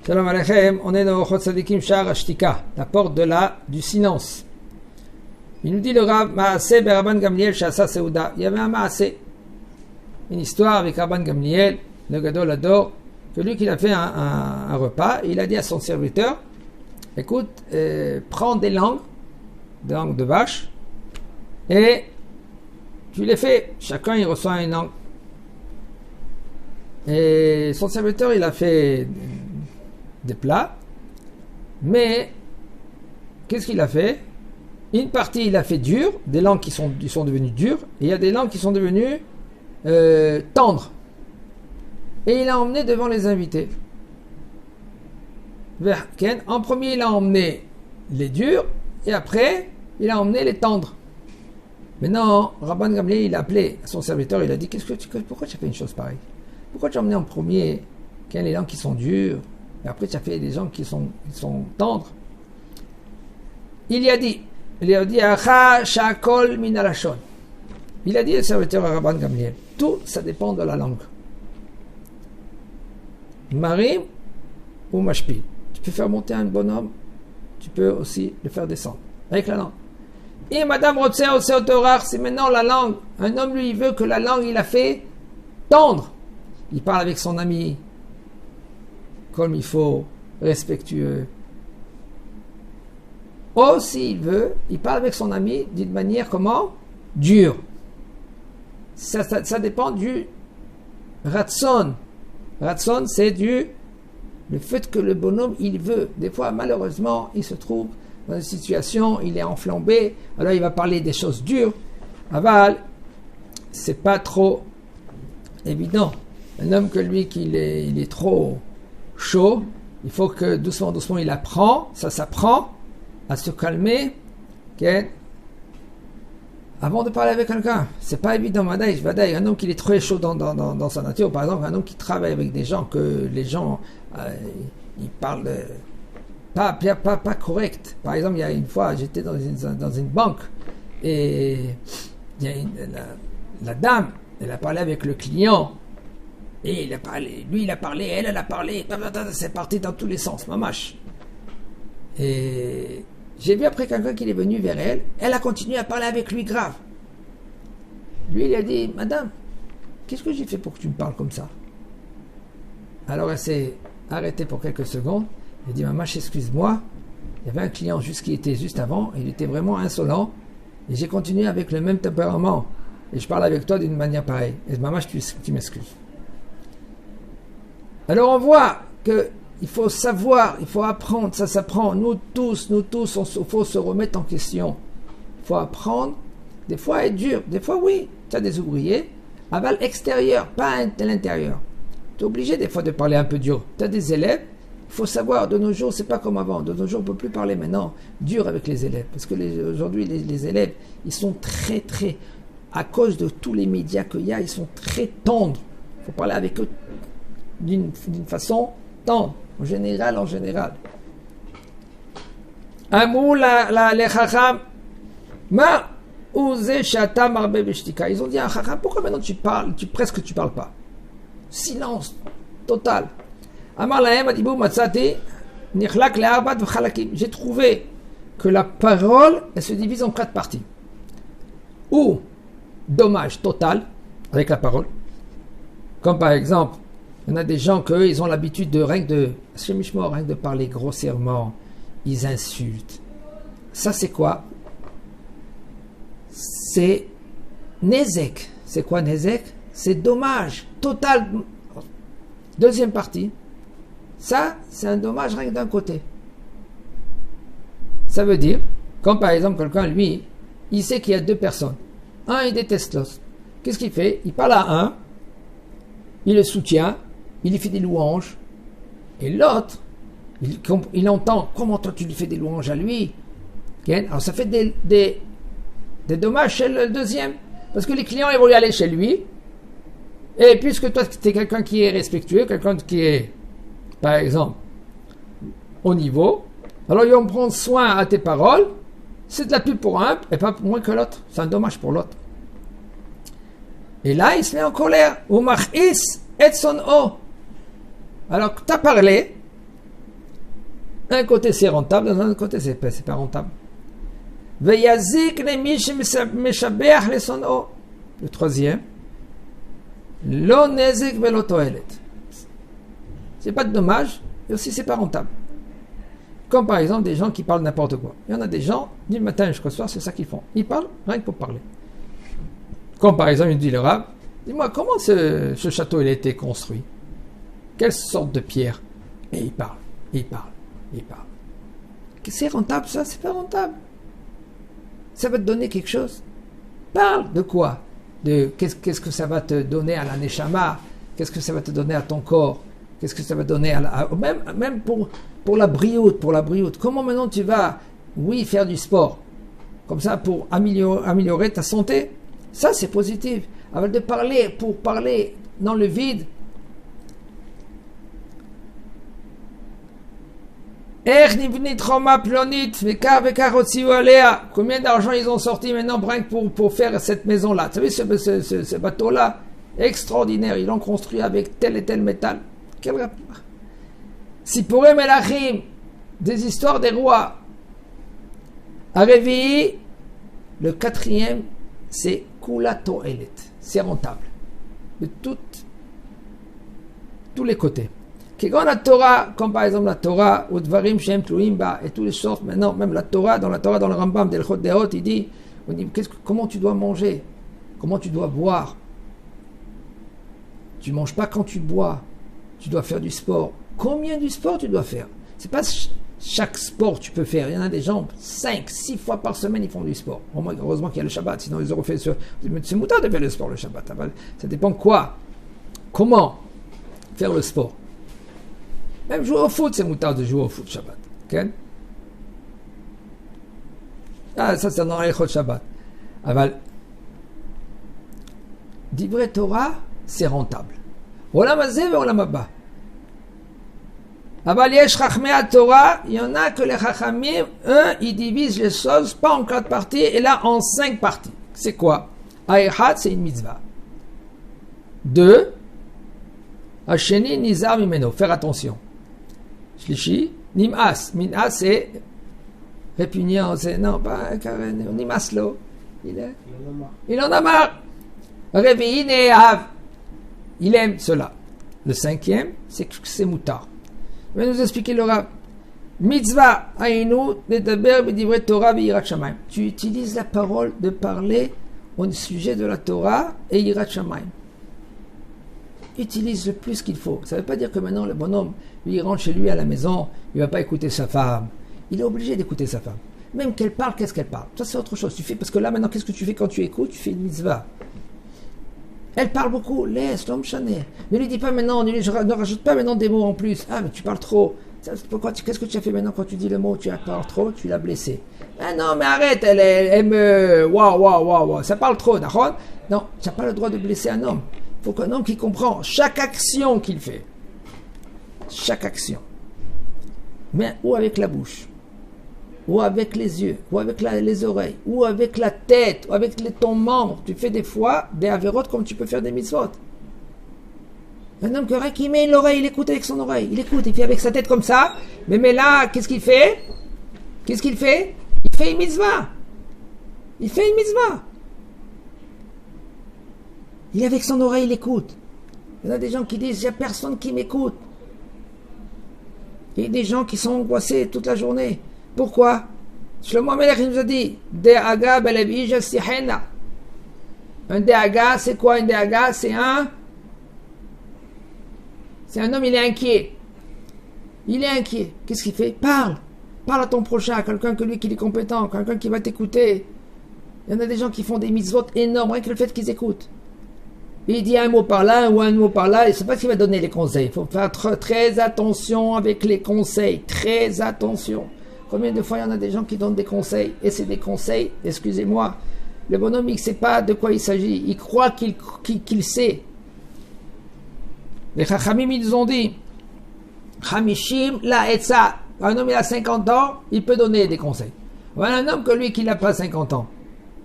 Shalom Aleichem, on est dans Ochot Tzadikim Sha'ar Ashtika, la porte du silence. Il nous dit le Rav Maaseh Rabban Gamliel Sha'asa Seuda. Il y avait un Maaseh, une histoire avec Rabban Gamliel, le Gadol Ador, que lui qu'il a fait un repas, et il a dit à son serviteur, écoute, prends des langues de vache, et tu les fais, chacun il reçoit une langue. Et son serviteur il a fait des plats, mais qu'est-ce qu'il a fait? Une partie il a fait dur, des langues qui sont devenues dures, et il y a des langues qui sont devenues tendres. Et il a emmené devant les invités. En premier il a emmené les durs, et après il a emmené les tendres. Maintenant, Rabban Gamliel il a appelé son serviteur, il a dit pourquoi tu as fait une chose pareille? Pourquoi tu as emmené en premier les langues qui sont dures, et après tu as fait des gens qui sont tendres? Il a dit Acha Shakol Minalashon. Il a dit au serviteur à Rabban Gamliel, tout ça dépend de la langue. Marim ou Mashpil. Tu peux faire monter un bonhomme, tu peux aussi le faire descendre avec la langue. Et Madame Rotser Otorar, c'est maintenant la langue. Un homme lui il veut que la langue il a fait tendre. Il parle avec son ami comme il faut, respectueux. Ou s'il veut, il parle avec son ami d'une manière comment? Dure. Ça dépend du ratson. Ratson, c'est le fait que le bonhomme, il veut. Des fois, malheureusement, il se trouve dans une situation, il est enflammé, alors il va parler des choses dures. Aval, c'est pas trop évident. Un homme que lui, il est trop chaud, il faut que doucement, il apprend, ça s'apprend à se calmer, okay? Avant de parler avec quelqu'un. C'est pas évident, un homme qui est très chaud dans sa nature, par exemple, un homme qui travaille avec des gens, que les gens, ils parlent pas correct. Par exemple, il y a une fois, j'étais dans une banque, et il y a la dame, elle a parlé avec le client, et il a parlé, lui il a parlé, elle a parlé, c'est parti dans tous les sens, mamache. Et j'ai vu après quelqu'un qui est venu vers elle, elle a continué à parler avec lui grave. Lui il a dit, madame, qu'est-ce que j'ai fait pour que tu me parles comme ça? Alors elle s'est arrêtée pour quelques secondes, elle a dit, mamache, excuse-moi, il y avait un client qui était juste avant, il était vraiment insolent, et j'ai continué avec le même tempérament, et je parle avec toi d'une manière pareille. Et mamache, tu m'excuses. Alors on voit que il faut savoir, il faut apprendre, ça s'apprend. Nous tous, il faut se remettre en question. Il faut apprendre. Des fois, être dur. Des fois, oui, tu as des ouvriers. Aval extérieur, pas à l'intérieur. Tu es obligé des fois de parler un peu dur. Tu as des élèves. Il faut savoir, de nos jours, c'est pas comme avant. De nos jours, on ne peut plus parler maintenant dur avec les élèves. Parce que aujourd'hui, les élèves, ils sont très, à cause de tous les médias qu'il y a, ils sont très tendres. Il faut parler avec eux d'une façon tendre. En général. Amou les chacham ma ouze shata marbe beshtika. Ils ont dit à chacham, pourquoi maintenant tu parles, presque tu parles pas? Silence total. Amar lahem adibou matzati nichlak le'arbat v'chalakim. J'ai trouvé que la parole elle se divise en 4 parties. Ou dommage total avec la parole, comme par exemple il y en a des gens qu'ils ont l'habitude de rien de parler grossièrement, ils insultent. Ça c'est quoi? C'est nezek. C'est quoi nezek? C'est dommage total. Deuxième partie, ça c'est un dommage rien que d'un côté. Ça veut dire, comme par exemple quelqu'un lui, il sait qu'il y a 2 personnes. Un il déteste l'autre. Qu'est-ce qu'il fait? Il parle à un, il le soutient, il lui fait des louanges, et l'autre, il entend comment toi tu lui fais des louanges à lui. Alors ça fait des dommages chez le deuxième, parce que les clients ils vont y aller chez lui, et puisque toi tu es quelqu'un qui est respectueux, quelqu'un qui est, par exemple, au niveau, alors ils vont prendre soin à tes paroles, c'est de la pub pour un, et pas moins que l'autre, c'est un dommage pour l'autre. Et là il se met en colère, ou machis et son o. Alors, tu as parlé, Un côté c'est rentable, dans un autre côté c'est pas rentable. Le troisième, lo nezek velo toelet. C'est pas de dommage, et aussi c'est pas rentable. Comme par exemple des gens qui parlent n'importe quoi. Il y en a des gens, du matin jusqu'au soir, c'est ça qu'ils font. Ils parlent rien que pour parler. Comme par exemple, il dit le Rav, dis-moi, comment ce château il a été construit? Quelle sorte de pierre? Et il parle. C'est rentable ça? C'est pas rentable. Ça va te donner quelque chose? Parle de quoi? De qu'est-ce que ça va te donner à la neshama? Qu'est-ce que ça va te donner à ton corps? Qu'est-ce que ça va te donner même pour la brioute? Comment maintenant tu vas, oui, faire du sport? Comme ça, pour améliorer ta santé? Ça, c'est positif. Avec de parler, pour parler dans le vide. Combien d'argent ils ont sorti maintenant pour faire cette maison-là? Vous savez, ce bateau-là, extraordinaire, ils l'ont construit avec tel et tel métal. Quel rapport? Sipurei Melachim, des histoires des rois. Arevi, le quatrième, c'est Kula Toelet, c'est rentable. De tous les côtés. Quand la Torah, comme par exemple la Torah, ou Dvarim Shem Tluimba, et toutes les sortes, maintenant, même la Torah, dans le Rambam, d'Elchot Deot, il dit, comment tu dois manger, comment tu dois boire. Tu ne manges pas quand tu bois, tu dois faire du sport. Combien du sport tu dois faire? C'est pas chaque sport tu peux faire. Il y en a des gens, 5-6 fois par semaine, ils font du sport. Heureusement qu'il y a le Shabbat, sinon ils auraient fait c'est moutard de faire le sport le Shabbat. Ça dépend quoi, comment faire le sport. Même jouer au foot, c'est moutard de jouer au foot Shabbat. Okay? Ah, ça c'est dans l'Echot Shabbat. Aval, Divrei Torah, c'est rentable. Olam hazeh ve olam haba. Aval yesh chachmei Torah, il y en a que les chachamim, eux, ils divisent les choses pas en 4 parties, et là en 5 parties. C'est quoi? Aïchat, c'est une mitzvah. 2, Hasheni nizar mimeno, faire attention. Shlishi, nim'as. Min'as, c'est répugnant, c'est non, pas nim'as lo. Il en a marre. Revi'in et av. Il aime cela. Le 5e, c'est que c'est moutard. Il va nous expliquer le Rav. Mitzvah ainu dedaber b'divrei Torah v'yirat shamayim. Tu utilises la parole de parler au sujet de la Torah et yirat shamayim. Utilise le plus qu'il faut. Ça ne veut pas dire que maintenant le bonhomme, lui, il rentre chez lui à la maison, il ne va pas écouter sa femme. Il est obligé d'écouter sa femme. Même qu'elle parle, qu'est-ce qu'elle parle? Ça c'est autre chose. Tu fais, parce que là maintenant, qu'est-ce que tu fais quand tu écoutes? Tu fais une mitzvah. Elle parle beaucoup, laisse, l'homme chané. Ne lui dis pas maintenant, ne rajoute pas maintenant des mots en plus. Ah, mais tu parles trop. Pourquoi, qu'est-ce que tu as fait maintenant quand tu dis le mot? Tu parles trop, tu l'as blessé. Ah non, mais arrête, elle me. Waouh. Ça parle trop, d'accord? Non, tu n'as pas le droit de blesser un homme. Il faut qu'un homme qui comprend chaque action qu'il fait. Chaque action. Mais ou avec la bouche, ou avec les yeux, ou avec les oreilles, ou avec la tête, ou avec ton membre. Tu fais des fois des avérotes comme tu peux faire des mitzvot. Un homme qui met l'oreille, il écoute avec son oreille. Il écoute, il fait avec sa tête comme ça. Mais là, qu'est-ce qu'il fait? Il fait une mitzvah. Il est avec son oreille, il écoute. Il y en a des gens qui disent, il n'y a personne qui m'écoute. Il y a des gens qui sont angoissés toute la journée. Pourquoi? Shlomo Melech nous a dit, De'aga belev sihena. Un De'aga, c'est quoi un De'aga? C'est un homme, il est inquiet. Qu'est-ce qu'il fait? Parle à ton prochain, à quelqu'un qui est compétent, quelqu'un qui va t'écouter. Il y en a des gens qui font des mitzvot énormes, rien que le fait qu'ils écoutent. Il dit un mot par là ou un mot par là, et c'est pas ce qu'il va donner les conseils. Il faut faire très attention avec les conseils. Très attention. Combien de fois il y en a des gens qui donnent des conseils, et c'est des conseils, excusez-moi, le bonhomme il ne sait pas de quoi il s'agit. Il croit qu'il sait. Les Chachamim ils ont dit, Chamishim la etza. Un homme il a 50 ans, il peut donner des conseils. Voilà un homme que lui qui n'a pas 50 ans.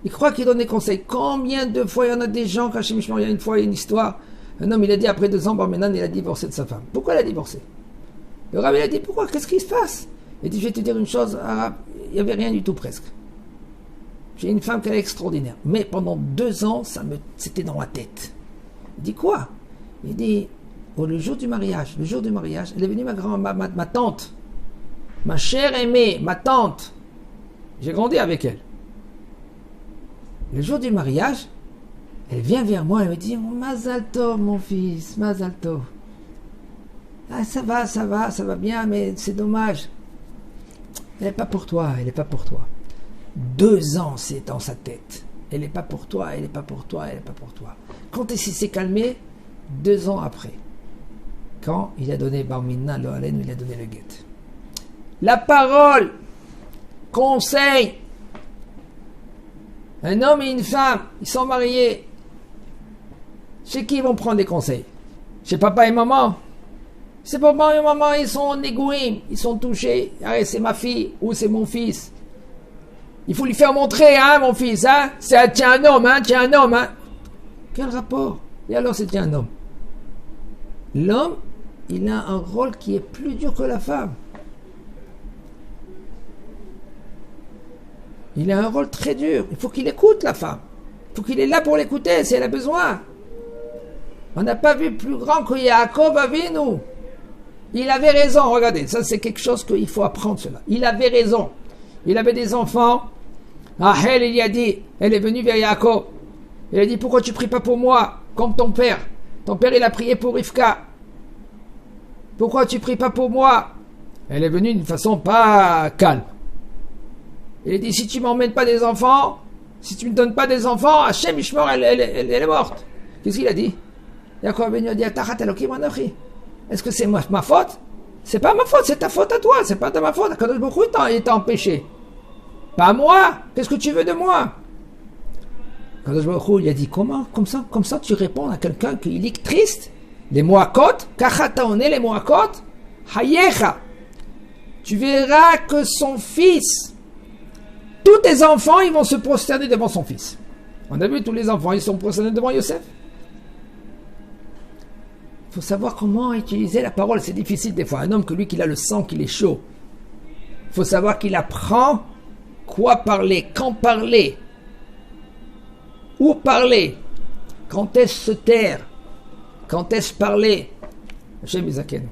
Il croit qu'il donne des conseils. Combien de fois il y en a des gens, quand il y a une fois une histoire, un homme il a dit après 2 ans, maintenant il a divorcé de sa femme. Pourquoi il a divorcé? Le Rav il a dit pourquoi? Qu'est-ce qui se passe? Il dit, je vais te dire une chose, arabe, il n'y avait rien du tout presque. J'ai une femme qui est extraordinaire. Mais pendant 2 ans, c'était dans la tête. Il dit, quoi? Il dit, le jour du mariage, elle est venue ma tante, ma chère aimée, ma tante. J'ai grandi avec elle. Le jour du mariage, elle vient vers moi, elle me dit, Mazal Tov, mon fils, Mazal Tov. Ah, ça va bien, mais c'est dommage. Elle n'est pas pour toi, elle n'est pas pour toi. 2 ans, c'est dans sa tête. Elle n'est pas pour toi, elle n'est pas pour toi, elle n'est pas pour toi. Quand il s'est calmé, 2 ans après, quand il a donné Bar Minna, il a donné le guet. La parole, conseil. Un homme et une femme, ils sont mariés. Chez qui ils vont prendre des conseils? Chez papa et maman. Chez papa et maman, ils sont en égoïme, ils sont touchés. Ah, c'est ma fille ou c'est mon fils. Il faut lui faire montrer, hein, mon fils, hein. Tiens un homme, hein. Quel rapport? Et alors, c'est un homme. L'homme, il a un rôle qui est plus dur que la femme. Il a un rôle très dur. Il faut qu'il écoute la femme. Il faut qu'il est là pour l'écouter si elle a besoin. On n'a pas vu plus grand que Yaakov Avinu. Il avait raison, regardez, ça c'est quelque chose qu'il faut apprendre cela. Il avait raison. Il avait des enfants. Rachel, il y a dit, elle est venue vers Yaakov. Il a dit, pourquoi tu pries pas pour moi, comme ton père? Ton père, il a prié pour Rivka. Pourquoi tu pries pas pour moi? Elle est venue d'une façon pas calme. Il a dit, si tu m'emmènes pas des enfants, si tu me donnes pas des enfants, Hachem Ishmor, elle est morte. Qu'est-ce qu'il a dit? Yaakov a dit, est-ce que c'est ma faute? C'est pas ma faute, c'est ta faute à toi, c'est pas de ma faute. Kadosh Baruch Hu, il t'a empêché. Pas moi. Qu'est-ce que tu veux de moi? Kadosh Baruch Hu, il a dit, comment? Comme ça tu réponds à quelqu'un qui est triste? Les Moakot, Kachataone, les Moakot, Hayecha. Tu verras que son fils, tous tes enfants, ils vont se prosterner devant son fils. On a vu tous les enfants, ils sont prosternés devant Yosef. Il faut savoir comment utiliser la parole. C'est difficile des fois. Un homme que lui, qu'il a le sang, qu'il est chaud. Il faut savoir qu'il apprend quoi parler, quand parler, où parler, quand est-ce se taire, quand est-ce parler. Hachem Yizakenu.